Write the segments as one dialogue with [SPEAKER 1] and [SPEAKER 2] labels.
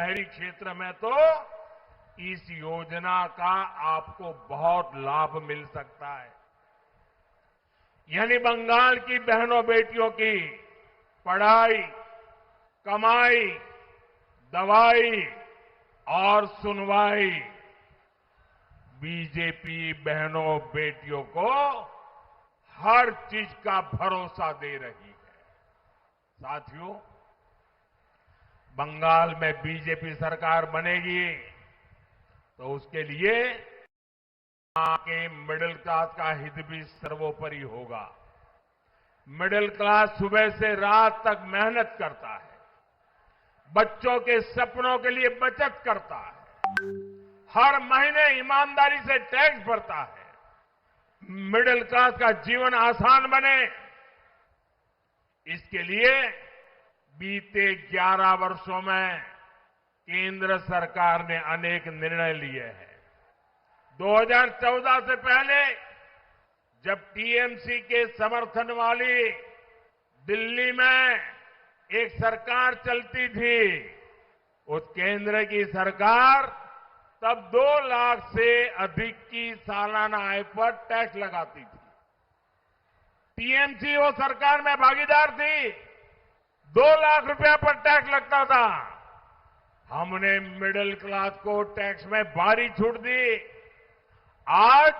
[SPEAKER 1] शहरी क्षेत्र में तो इस योजना का आपको बहुत लाभ मिल सकता है। यानी बंगाल की बहनों बेटियों की पढ़ाई, कमाई, दवाई और सुनवाई बीजेपी बहनों बेटियों को हर चीज का भरोसा दे रही है। साथियों, बंगाल में बीजेपी सरकार बनेगी तो उसके लिए वहां के मिडिल क्लास का हित भी सर्वोपरि होगा। मिडिल क्लास सुबह से रात तक मेहनत करता है, बच्चों के सपनों के लिए बचत करता है, हर महीने ईमानदारी से टैक्स भरता है। मिडिल क्लास का जीवन आसान बने, इसके लिए बीते 11 वर्षों में केंद्र सरकार ने अनेक निर्णय लिए हैं। 2014 से पहले जब टीएमसी के समर्थन वाली दिल्ली में एक सरकार चलती थी, उस केंद्र की सरकार तब 2 लाख से अधिक की सालाना आय पर टैक्स लगाती थी। टीएमसी वो सरकार में भागीदार थी, 2 लाख रुपया पर टैक्स लगता था। हमने मिडिल क्लास को टैक्स में भारी छूट दी। आज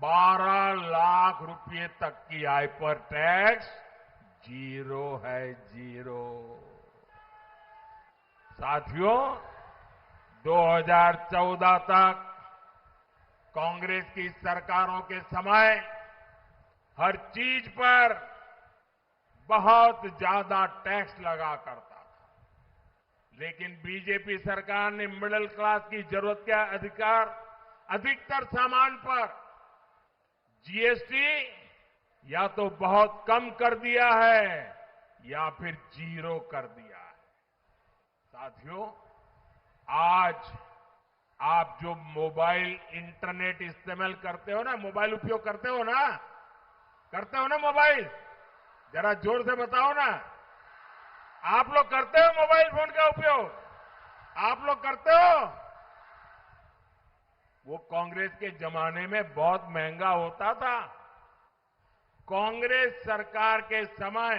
[SPEAKER 1] 12 लाख रुपए तक की आय पर टैक्स जीरो है, जीरो। साथियों, 2014 तक कांग्रेस की सरकारों के समय हर चीज पर बहुत ज्यादा टैक्स लगा करता था, लेकिन बीजेपी सरकार ने मिडिल क्लास की जरूरत के अधिकतर सामान पर जीएसटी या तो बहुत कम कर दिया है या फिर जीरो कर दिया है। साथियों, आज आप जो मोबाइल इंटरनेट इस्तेमाल करते हो ना, मोबाइल उपयोग करते हो ना मोबाइल, जरा जोर से बताओ ना। आप लोग करते हो मोबाइल फोन का उपयोग? आप लोग करते हो? वो कांग्रेस के जमाने में बहुत महंगा होता था। कांग्रेस सरकार के समय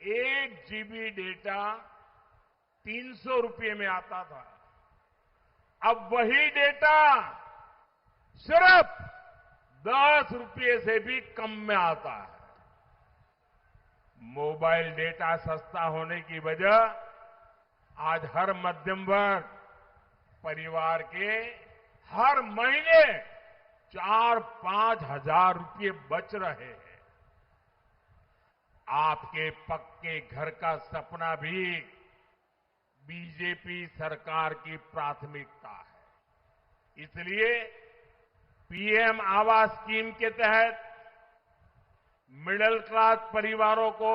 [SPEAKER 1] 1 जीबी डेटा 300 रुपये में आता था। अब वही डेटा सिर्फ 10 रुपये से भी कम में आता है। मोबाइल डेटा सस्ता होने की वजह आज हर मध्यम वर्ग परिवार के हर महीने 4-5 हजार रुपये बच रहे हैं। आपके पक्के घर का सपना भी बीजेपी सरकार की प्राथमिकता है। इसलिए पीएम आवास स्कीम के तहत मिडिल क्लास परिवारों को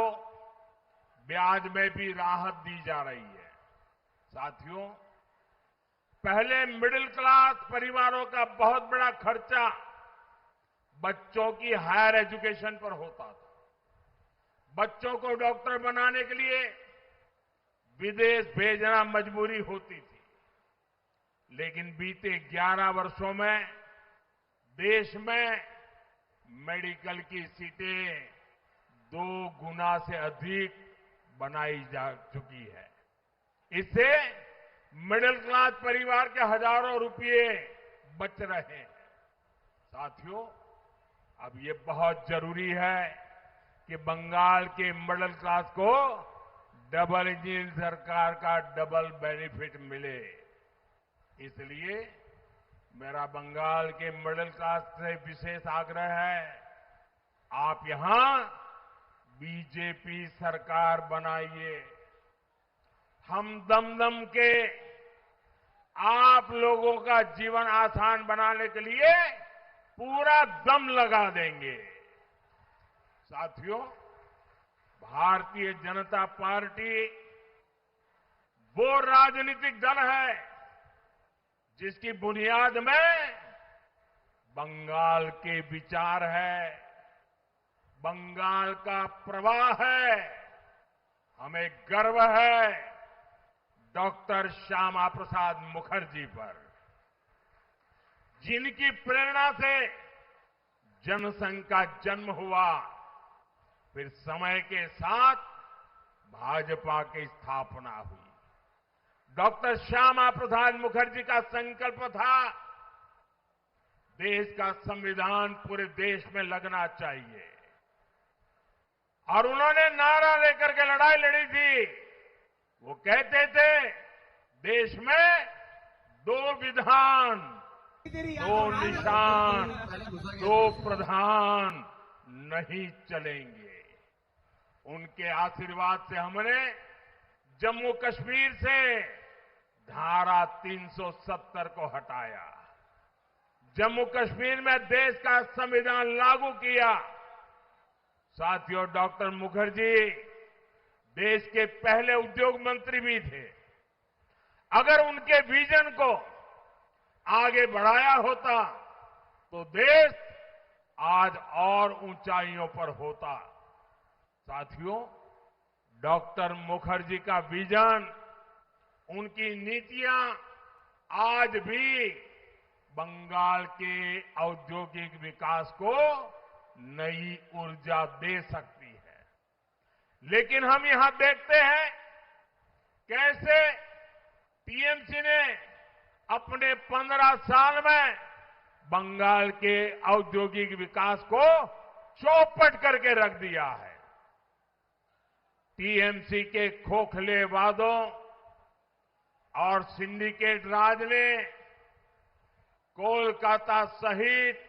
[SPEAKER 1] ब्याज में भी राहत दी जा रही है। साथियों, पहले मिडिल क्लास परिवारों का बहुत बड़ा खर्चा बच्चों की हायर एजुकेशन पर होता था। बच्चों को डॉक्टर बनाने के लिए विदेश भेजना मजबूरी होती थी, लेकिन बीते 11 वर्षों में देश में मेडिकल की सीटें 2 गुना से अधिक बनाई जा चुकी है। इससे मिडिल क्लास परिवार के हजारों रुपये बच रहे हैं। साथियों, अब ये बहुत जरूरी है कि बंगाल के मिडिल क्लास को डबल इंजन सरकार का डबल बेनिफिट मिले। इसलिए मेरा बंगाल के मिडिल क्लास से विशेष आग्रह है, आप यहां बीजेपी सरकार बनाइए। हम दम के आप लोगों का जीवन आसान बनाने के लिए पूरा दम लगा देंगे। साथियों, भारतीय जनता पार्टी वो राजनीतिक दल है जिसकी बुनियाद में बंगाल के विचार है, बंगाल का प्रवाह है। हमें गर्व है डॉक्टर श्यामा प्रसाद मुखर्जी पर, जिनकी प्रेरणा से जनसंघ का जन्म हुआ, फिर समय के साथ भाजपा की स्थापना हुई। डॉक्टर श्यामा प्रसाद मुखर्जी का संकल्प था, देश का संविधान पूरे देश में लगना चाहिए, और उन्होंने नारा लेकर के लड़ाई लड़ी थी। वो कहते थे, देश में 2 विधान, 2 निशान, 2 प्रधान नहीं चलेंगे। उनके आशीर्वाद से हमने जम्मू कश्मीर से धारा 370 को हटाया, जम्मू कश्मीर में देश का संविधान लागू किया। साथियों, डॉक्टर मुखर्जी देश के पहले उद्योग मंत्री भी थे। अगर उनके विजन को आगे बढ़ाया होता तो देश आज और ऊंचाइयों पर होता। साथियों, डॉक्टर मुखर्जी का विजन, उनकी नीतियां आज भी बंगाल के औद्योगिक विकास को नई ऊर्जा दे सकती है। लेकिन हम यहां देखते हैं कैसे टीएमसी ने अपने 15 साल में बंगाल के औद्योगिक विकास को चौपट करके रख दिया है। टीएमसी के खोखले वादों और सिंडिकेट राज ने कोलकाता सहित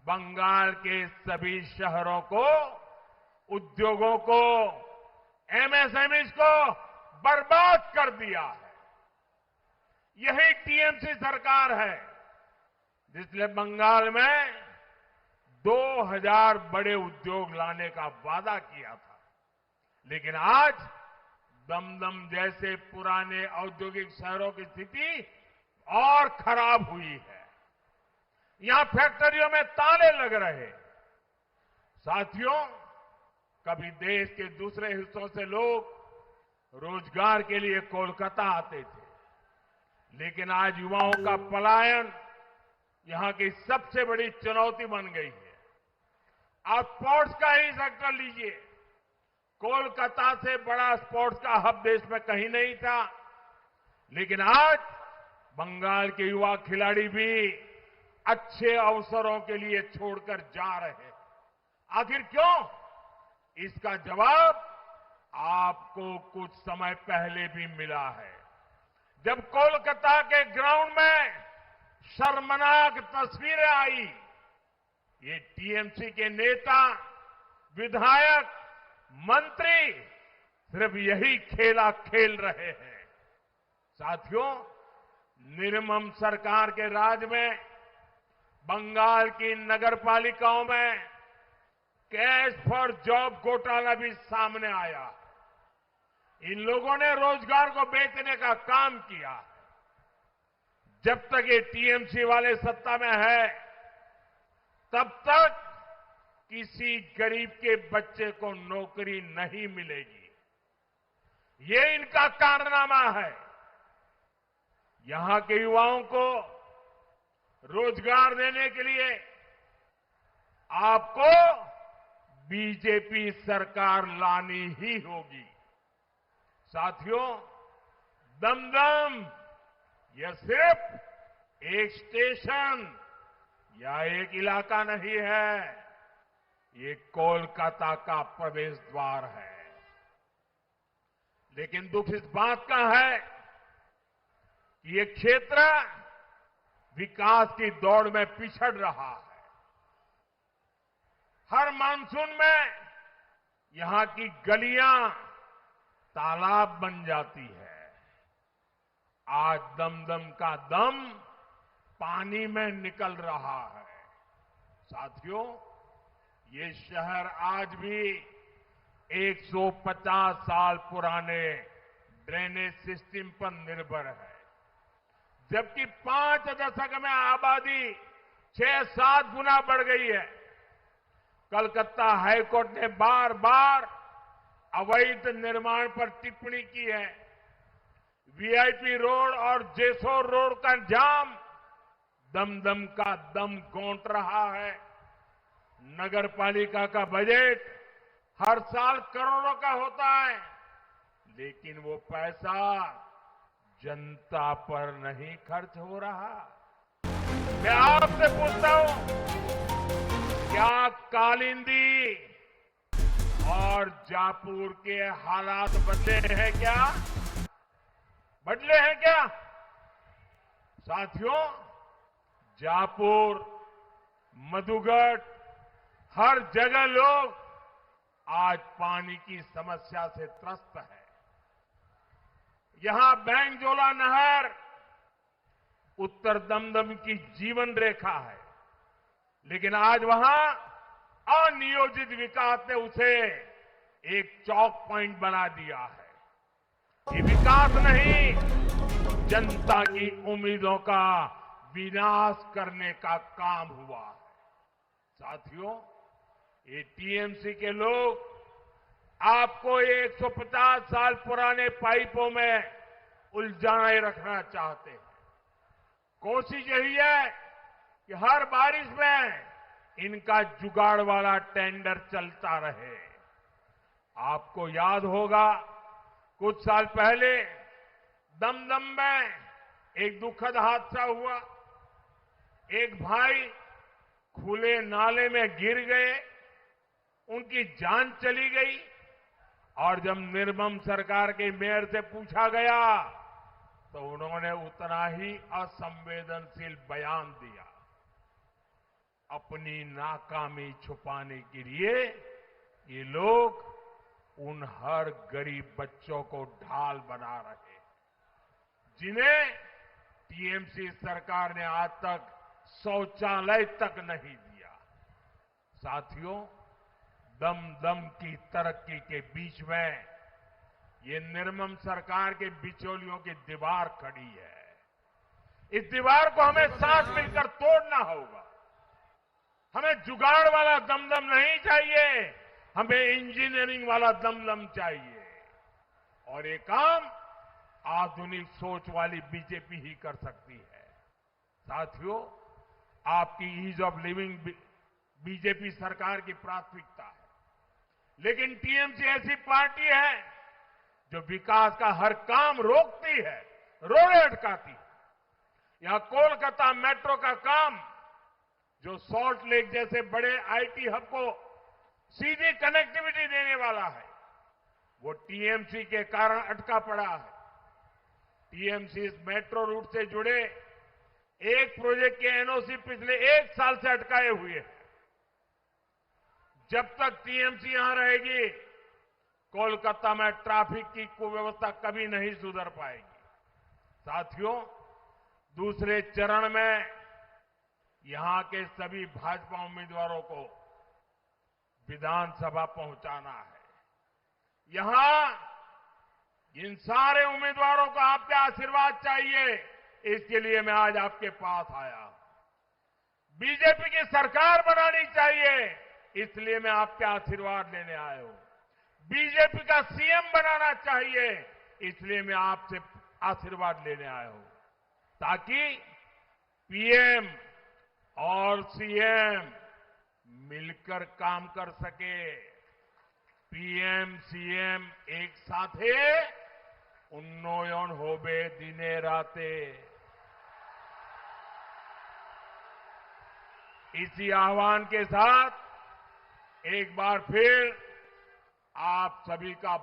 [SPEAKER 1] बंगाल के सभी शहरों को, उद्योगों को, एमएसएमईज को बर्बाद कर दिया है। यही टीएमसी सरकार है जिसने बंगाल में 2000 बड़े उद्योग लाने का वादा किया था, लेकिन आज दमदम जैसे पुराने औद्योगिक शहरों की स्थिति और खराब हुई है। यहां फैक्ट्रियों में ताले लग रहे। साथियों, कभी देश के दूसरे हिस्सों से लोग रोजगार के लिए कोलकाता आते थे, लेकिन आज युवाओं का पलायन यहां की सबसे बड़ी चुनौती बन गई है। आप स्पोर्ट्स का ही सेक्टर लीजिए, कोलकाता से बड़ा स्पोर्ट्स का हब देश में कहीं नहीं था, लेकिन आज बंगाल के युवा खिलाड़ी भी अच्छे अवसरों के लिए छोड़कर जा रहे हैं। आखिर क्यों? इसका जवाब आपको कुछ समय पहले भी मिला है, जब कोलकाता के ग्राउंड में शर्मनाक तस्वीरें आई। ये टीएमसी के नेता, विधायक, मंत्री सिर्फ यही खेला खेल रहे हैं। साथियों, निर्मम सरकार के राज में बंगाल की नगरपालिकाओं में कैश फॉर जॉब घोटाला भी सामने आया। इन लोगों ने रोजगार को बेचने का काम किया। जब तक ये टीएमसी वाले सत्ता में है, तब तक किसी गरीब के बच्चे को नौकरी नहीं मिलेगी। ये इनका कारनामा है। यहां के युवाओं को रोजगार देने के लिए आपको बीजेपी सरकार लानी ही होगी। साथियों, दमदम यह सिर्फ एक स्टेशन या एक इलाका नहीं है, ये कोलकाता का प्रवेश द्वार है। लेकिन दुख इस बात का है कि ये क्षेत्र विकास की दौड़ में पिछड़ रहा है। हर मानसून में यहां की गलियां तालाब बन जाती है। आज दमदम का दम पानी में निकल रहा है। साथियों, ये शहर आज भी 150 साल पुराने ड्रेनेज सिस्टम पर निर्भर है, जबकि 5 दशक में आबादी 6-7 गुना बढ़ गई है। कलकत्ता हाईकोर्ट ने बार बार अवैध निर्माण पर टिप्पणी की है, वीआईपी रोड और जेसोर रोड का जाम दम का दम घोंट रहा है। नगर पालिका का बजट हर साल करोड़ों का होता है, लेकिन वो पैसा जनता पर नहीं खर्च हो रहा। मैं आपसे पूछता हूं, क्या कालिंदी और जापुर के हालात बदले हैं क्या? बदले हैं क्या? साथियों, जापुर, मधुगढ़, हर जगह लोग आज पानी की समस्या से त्रस्त है। यहां बैंगजोला नहर उत्तर दमदम की जीवन रेखा है, लेकिन आज वहां अनियोजित विकास ने उसे एक चौक पॉइंट बना दिया है। ये विकास नहीं, जनता की उम्मीदों का विनाश करने का काम हुआ है। साथियों, ये टीएमसी के लोग आपको 150 साल पुराने पाइपों में उलझाए रखना चाहते हैं। कोशिश यही है कि हर बारिश में इनका जुगाड़ वाला टेंडर चलता रहे। आपको याद होगा, कुछ साल पहले दमदम में एक दुखद हादसा हुआ। एक भाई खुले नाले में गिर गए, उनकी जान चली गई, और जब निर्मम सरकार के मेयर से पूछा गया तो उन्होंने उतना ही असंवेदनशील बयान दिया। अपनी नाकामी छुपाने के लिए ये लोग उन हर गरीब बच्चों को ढाल बना रहे हैं, जिन्हें टीएमसी सरकार ने आज तक शौचालय तक नहीं दिया। साथियों, दम की तरक्की के बीच में ये निर्मम सरकार के बिचौलियों की दीवार खड़ी है। इस दीवार को हमें साथ मिलकर तोड़ना होगा। हमें जुगाड़ वाला दमदम नहीं चाहिए, हमें इंजीनियरिंग वाला दमदम चाहिए। और ये काम आधुनिक सोच वाली बीजेपी ही कर सकती है। साथियों, आपकी ईज ऑफ लिविंग बीजेपी सरकार की प्राथमिकता है, लेकिन टीएमसी ऐसी पार्टी है जो विकास का हर काम रोकती है, रोड़े अटकाती है। यहां कोलकाता मेट्रो का काम, जो सॉल्ट लेक जैसे बड़े आईटी हब को सीधी कनेक्टिविटी देने वाला है, वो टीएमसी के कारण अटका पड़ा है। टीएमसी इस मेट्रो रूट से जुड़े एक प्रोजेक्ट के एनओसी पिछले 1 साल से अटकाए हुए हैं। जब तक टीएमसी यहां रहेगी, कोलकाता में ट्रैफिक की कुव्यवस्था कभी नहीं सुधर पाएगी। साथियों, दूसरे चरण में यहां के सभी भाजपा उम्मीदवारों को विधानसभा पहुंचाना है। यहां इन सारे उम्मीदवारों को आपके आशीर्वाद चाहिए, इसके लिए मैं आज आपके पास आया हूं। बीजेपी की सरकार बनानी चाहिए, इसलिए मैं आपके आशीर्वाद लेने आया हूं। बीजेपी का सीएम बनाना चाहिए, इसलिए मैं आपसे आशीर्वाद लेने आया हूं, ताकि पीएम और सीएम मिलकर काम कर सके। पीएम सीएम एक साथे उन्नयन होबे दिने राते। इसी आह्वान के साथ एक बार फिर आप सभी का